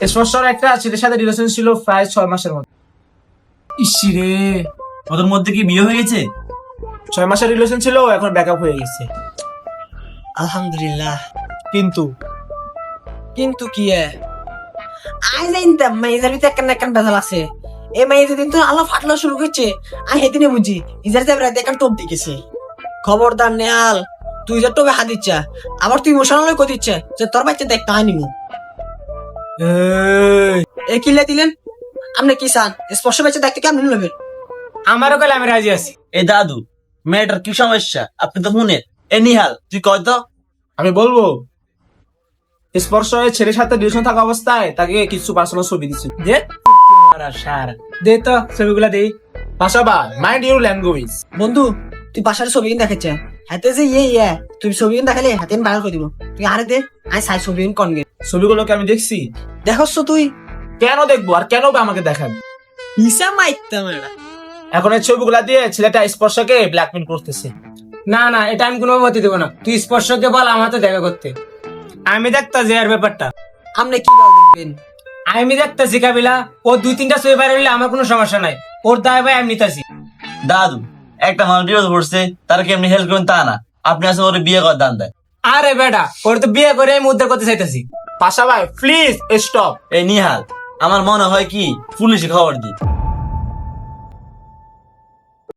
স্পর্শর একটা ছেলের সাথে রিলেশন ছিল প্রায় 6 মাসের মতো। ইসিরে, ওদের মধ্যে কি বিয়ে হয়ে গেছে? 6 মাসের রিলেশন ছিল, এখন ব্যাকআপ হয়ে গেছে। আলহামদুলিল্লাহ। কিন্তু কিন্তু কি আই জানতাম মাইজার ভিতরে একটা একটা বেজাল আছে। এই মাইজে দিন তো আল্লাহ ফাটলা শুরু করছে। আই হেদিনে বুঝি ইজার যাবে রাতে একটা টোপ দিকেছে। খবরদার নেয়াল, তুই যে টোপে হাত দিচ্ছা, আবার তুই ইমোশনাল হয়ে কই দিচ্ছে যে তোর বাচ্চা দেখতে হয় নিমু। এ কিলে দিলেন আপনি কি চান? স্পর্শ বাচ্চা দেখতে কেমন নেবেন? আমারও কালে আমি রাজি আছি। এই দাদু, মেয়েটার কি সমস্যা আপনি তো শুনেন। এ নিহাল, তুই কয় তো। আমি বলবো, স্পর্শ ছেলের সাথে রিলেশন থাকা অবস্থায় তাকে কিছু পার্সোনাল ছবি দিচ্ছে। যে সার দে তো ছবিগুলা দেই। পাশাবা মাইন্ড ইউর ল্যাঙ্গুয়েজ। বন্ধু, তুই বাসার ছবি কিন দেখাচ্ছে হাতে যে তুই ছবি কিন দেখালে হাতে বাইর করে দিব। তুই আরে দে, আই সাই ছবি কিন কন গে ছবিগুলোকে আমি দেখছি। দেখছ তুই? কেন দেখবো আর কেন বা আমাকে দেখান? হিসাব মাইতাম এটা। এখন এই ছবিগুলা দিয়ে ছেলেটা স্পর্শকে ব্ল্যাকমেল করতেছে। না না, এটা আমি কোনো মতে দেবো না। তুই স্পর্শকে বল আমার তো দেখা করতে। আমি দেখতাছি এর ব্যাপারটা। আপনি কি বল দেখবেন? আমি দেখতাছি কাবিলা, ও 2-3টা ছবি বাইরে হইলে আমার কোনো সমস্যা নাই। ওর দায় ভাই আমি নিতাছি। দাদু, একটা মানুষ ডিভোর্স করছে, তার কি আপনি হেল্প করবেন তা না, আপনি আসলে ওর বিয়ে করার দান দেয়। আরে বেটা, ওর তো বিয়ে করে আমি উদ্ধার করতে চাইতেছি। পাশা ভাই প্লিজ স্টপ। এই নিহাল, আমার মনে হয় কি পুলিশে খবর দিই।